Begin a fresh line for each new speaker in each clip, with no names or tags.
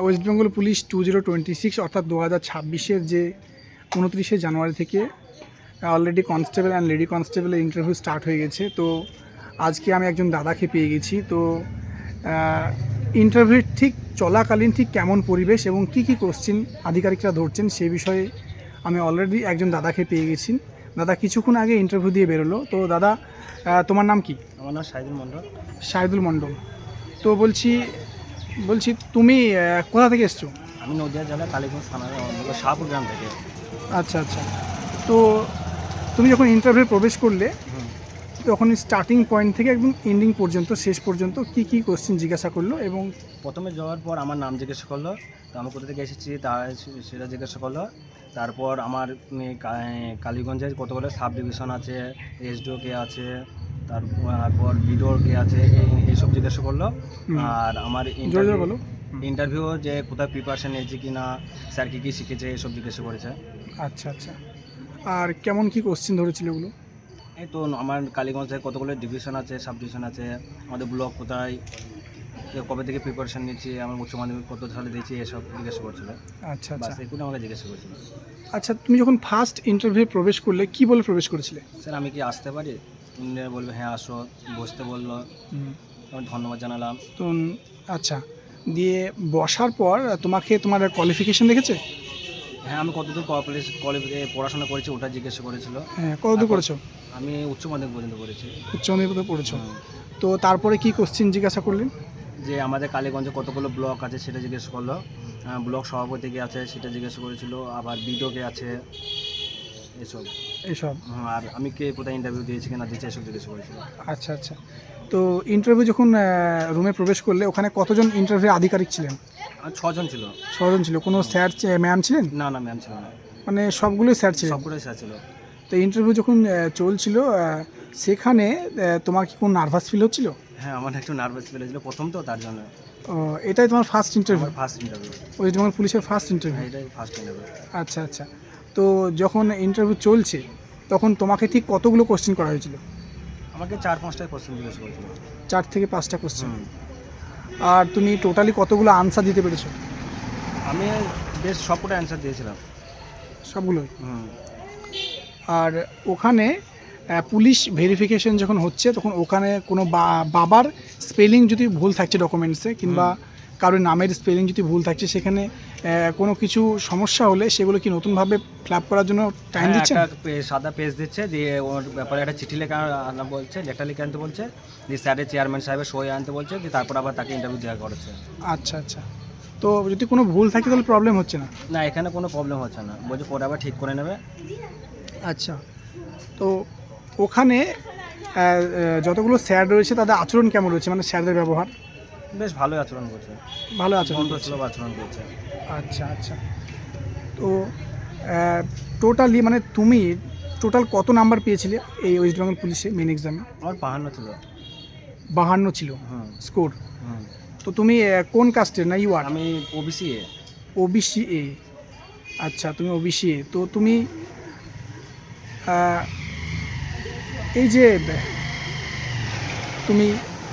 West Bengal police 2026 অর্থাৎ 2026-এর যে 29শে জানুয়ারি থেকে অলরেডি কনস্টেবল অ্যান্ড লেডি কনস্টেবলের ইন্টারভিউ স্টার্ট হয়ে গেছে। তো আজকে আমি একজন দাদাকে পেয়ে গেছি। তো ইন্টারভিউ ঠিক চলাকালীন ঠিক কেমন পরিবেশ এবং কী কী কোশ্চেন আধিকারিকরা ধরছেন সেই বিষয়ে আমি অলরেডি একজন দাদাকে পেয়ে গেছি। দাদা কিছুক্ষণ আগে ইন্টারভিউ দিয়ে বেরোলো। তো দাদা, তোমার নাম কি?
আমার নাম শাহিদুল মণ্ডল।
শাহিদুল মণ্ডল। তো বলছি তুমি কোথা থেকে এসছো?
আমি নদিয়া জেলার কালীগঞ্জ থানার অন্তর্গত শাহপুর গ্রাম থেকে।
আচ্ছা আচ্ছা। তো তুমি যখন ইন্টারভিউ প্রবেশ করলে তখন স্টার্টিং পয়েন্ট থেকে একদম এন্ডিং পর্যন্ত শেষ পর্যন্ত কি কি কোশ্চেন জিজ্ঞাসা করলো? এবং
প্রথমে যাওয়ার পর আমার নাম জিজ্ঞাসা করলো, তো আমি কোথা থেকে এসেছি তা সেটা জিজ্ঞাসা করলো। তারপর আমার কালীগঞ্জের কতগুলো সাব ডিভিশন আছে, এসডিও কে আছে, তারপর বিডোর কে আছে, এইসব জিজ্ঞাসা করলো। আর আমার ইন্টারভিউ যে কোথায় প্রিপারেশন নিয়েছি কি না, স্যার কী কী শিখেছে এসব জিজ্ঞাসা করেছে।
আচ্ছা আচ্ছা। আর কেমন কি কোশ্চেন ধরেছিল ওগুলো?
এই তো আমার কালীগঞ্জে কতগুলো ডিভিশন আছে, সাব ডিভিশন আছে, আমাদের ব্লক কোথায়, কবে থেকে প্রিপারেশন নিচ্ছি, আমার উচ্চ মাধ্যমিক কত সালে দিয়েছি, এসব জিজ্ঞাসা করছিল।
আচ্ছা আচ্ছা।
এগুলো আমাকে জিজ্ঞাসা করছিল।
আচ্ছা, তুমি যখন ফার্স্ট ইন্টারভিউ প্রবেশ করলে কি বলে প্রবেশ করেছিলে?
স্যার আমি কি আসতে পারি? ইন্ডিয়া বলবে হ্যাঁ আসো, বসতে বললো, আমি ধন্যবাদ জানালাম।
তো আচ্ছা, দিয়ে বসার পর তোমাকে তোমার কোয়ালিফিকেশন দেখেছে?
হ্যাঁ, আমি কতদূর পড়াশোনা করেছি ওটা জিজ্ঞাসা করেছিল।
হ্যাঁ, কতদূর করেছো?
আমি উচ্চ মাধ্যমিক পর্যন্ত পড়েছি।
উচ্চ মাধ্যমিক পড়েছো। তো তারপরে কি কোশ্চেন জিজ্ঞাসা করলেন?
যে আমাদের কালীগঞ্জে কতগুলো ব্লক আছে সেটা জিজ্ঞেস করলো, ব্লক সভাপতি কে আছে সেটা জিজ্ঞেস করেছিল, আবার বিডিও কে আছে, এসব। আর আমি কে কোথায় ইন্টারভিউ দিয়েছি কিনা দিয়েছি এসব জিজ্ঞেস করেছিল।
আচ্ছা আচ্ছা। তো ইন্টারভিউ যখন রুমে প্রবেশ করলে ওখানে কতজন ইন্টারভিউ আধিকারিক ছিলেন?
আর 6 জন ছিল।
6 জন ছিল। কোনো স্যার ম্যাম ছিলেন?
না না, ম্যাম ছিল না,
মানে সবগুলোই স্যার ছিলেন?
সবগুলোই স্যার ছিল।
তো ইন্টারভিউ যখন চলছিল সেখানে তোমার কি কোনো নার্ভাস ফিল হচ্ছিল?
হ্যাঁ, আমার একটু নার্ভাস ফিল হয়েছিল, প্রথম তো তার জন্য।
এটাই তোমার first interview?
First interview.
West Bengal পুলিশের ফার্স্ট ইন্টারভিউ?
হ্যাঁ, এটাই ফার্স্ট ইন্টারভিউ।
আচ্ছা আচ্ছা। তো যখন ইন্টারভিউ চলছে তখন তোমাকে ঠিক কতগুলো কোশ্চেন করা হয়েছিল?
আমাকে 4-5টা কোশ্চেন জিজ্ঞেস করেছিল।
4 থেকে 5টা কোশ্চেন। আর তুমি টোটালি কতগুলো আনসার দিতে পেরেছো?
আমি বেশ সবকটা অ্যান্সার দিয়েছিলাম।
সবগুলোই? আর ওখানে পুলিশ ভেরিফিকেশন যখন হচ্ছে তখন ওখানে কোনো বাবার স্পেলিং যদি ভুল থাকছে ডকুমেন্টসে, কিংবা কারোর নামের স্পেলিং যদি ভুল থাকছে, সেখানে কোনো কিছু সমস্যা হলে সেগুলো কি নতুনভাবে ফিল করার জন্য টাইম দিচ্ছে?
সাদা পেজ দিচ্ছে, দিয়ে ওর ব্যাপারে একটা চিঠি লেখা আনা বলছে, লেখা লিখে আনতে বলছে, দিয়ে স্যারের চেয়ারম্যান সাহেবের সই আনতে বলছে, দিয়ে তারপর আবার তাকে ইন্টারভিউ দেওয়া করেছে।
আচ্ছা আচ্ছা। তো যদি কোনো ভুল থাকে তাহলে প্রবলেম হচ্ছে না?
না, এখানে কোনো প্রবলেম হচ্ছে না, বলছে পরে আবার ঠিক করে নেবে।
আচ্ছা। তো ওখানে যতগুলো স্যার রয়েছে তাদের আচরণ কেমন রয়েছে, মানে স্যারদের ব্যবহার?
বেশ ভালোই আচরণ করছে,
ভালো আচরণ,
সুলভ আচরণ করছে।
আচ্ছা আচ্ছা। তো টোটালি মানে তুমি টোটাল কত নাম্বার পেয়েছিলে এই ওয়েস্ট বেঙ্গল পুলিশে মেন এক্সামে?
আমার 52 ছিল।
52 ছিল স্কোর? তো তুমি কোন কাস্টের? না ইউ আর?
আমি ওবিসি এ।
OBC A. আচ্ছা, তুমি ওবিসি এ। তো তুমি এই যে তুমি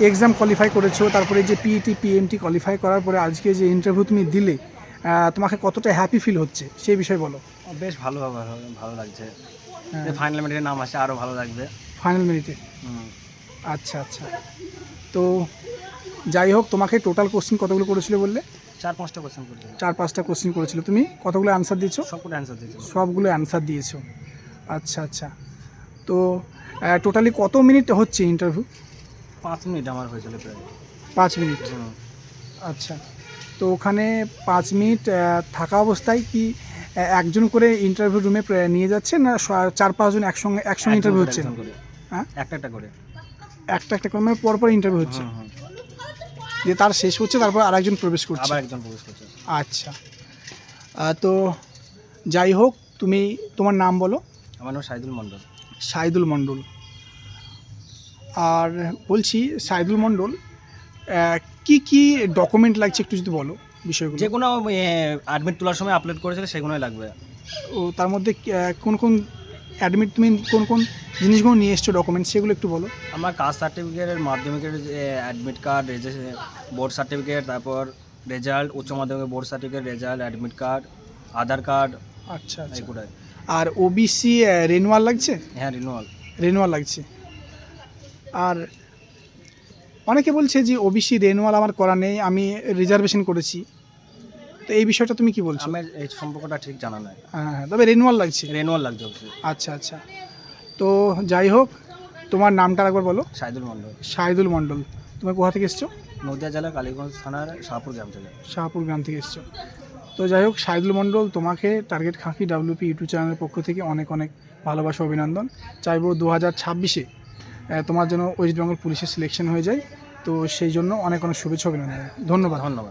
এক্সাম কোয়ালিফাই করেছো, তারপরে যে পিইটি পিএমটি কোয়ালিফাই করার পরে আজকে যে ইন্টারভিউ তুমি দিলে, তোমাকে কতটা হ্যাপি ফিল হচ্ছে সেই বিষয়ে বলো।
বেশ ভালো লাগছে। ফাইনাল মিনিটে নাম আসে আরও ভালো লাগবে।
ফাইনাল মিনিটে? আচ্ছা আচ্ছা। তো যাই হোক, তোমাকে টোটাল কোশ্চেন কতগুলো করেছিল বললে?
4-5টা কোশ্চেন করেছিল।
4-5টা কোশ্চেন করেছিল। তুমি কতগুলো অ্যান্সার দিয়েছো?
সবগুলো অ্যান্সার দিয়েছো?
সবগুলো অ্যান্সার দিয়েছো। আচ্ছা আচ্ছা। তো টোটালি কত মিনিট হচ্ছে ইন্টারভিউ?
5 মিনিট আমার হয়েছিল প্রায়।
5 মিনিট? আচ্ছা। তো ওখানে 5 মিনিট থাকা অবস্থায় কি একজন করে ইন্টারভিউ রুমে নিয়ে যাচ্ছে, না 4-5 জন একসঙ্গে ইন্টারভিউ হচ্ছে? হ্যাঁ, একটা করে মানে পরপর ইন্টারভিউ হচ্ছে, দিয়ে তার শেষ হচ্ছে, তারপর আরেকজন প্রবেশ করছে? আচ্ছা। তো যাই হোক, তুমি তোমার নাম বলো।
আমার নাম শাহিদুল মণ্ডল।
শাহিদুল মণ্ডল। আর বলছি শাহিদুল মণ্ডল, কি কি ডকুমেন্ট লাগছে একটু যদি বলো বিষয়গুলো।
যে কোনো অ্যাডমিট তোলার সময় আপলোড করেছিল সেগুলোই লাগবে।
ও, তার মধ্যে কোন কোন অ্যাডমিট, তুমি কোন কোন জিনিসগুলো নিয়ে এসছো ডকুমেন্ট, সেগুলো একটু বলো।
আমার কাস্ট সার্টিফিকেট, মাধ্যমিকের যে অ্যাডমিট কার্ড, বোর্ড সার্টিফিকেট, তারপর রেজাল্ট, উচ্চ মাধ্যমিক board certificate, result, admit card, Aadhaar card,
আচ্ছা আচ্ছা।
এইগুলাই।
আর ওবিসি রেনুয়াল লাগছে?
হ্যাঁ, রিনুয়াল।
রেনুয়াল লাগছে। আর অনেকে বলছে যে ওবিসি রেনুয়াল আমার করা নেই, আমি রিজার্ভেশন করেছি, তো এই বিষয়টা তুমি কি বলছো?
আমার এই সম্পর্কটা ঠিক জানা নাই।
হ্যাঁ, তবে রেনুয়াল লাগছে।
রেনুয়াল লাগছে অবশ্যই।
আচ্ছা আচ্ছা। তো যাই হোক, তোমার নামটা একবার বলো।
শাহিদুল মণ্ডল।
শাহিদুল মণ্ডল। তুমি কোথা থেকে এসছো?
নদিয়া জেলা কালীগঞ্জ থানার শাহপুর গ্রাম থেকে।
শাহপুর গ্রাম থেকে এসছো। তো যাই হোক শাহিদুল মণ্ডল, তোমাকে টার্গেট খাকি WP ইউটিউব চ্যানেলের পক্ষ থেকে অনেক অনেক ভালোবাসা, অভিনন্দন। চাইবো 2026-এ তোমার জন্য ওয়েস্ট বেঙ্গল পুলিশের সিলেকশন হয়ে যায়, তো সেই জন্য অনেক অনেক শুভেচ্ছা, অভিনন্দন। ধন্যবাদ।
ধন্যবাদ।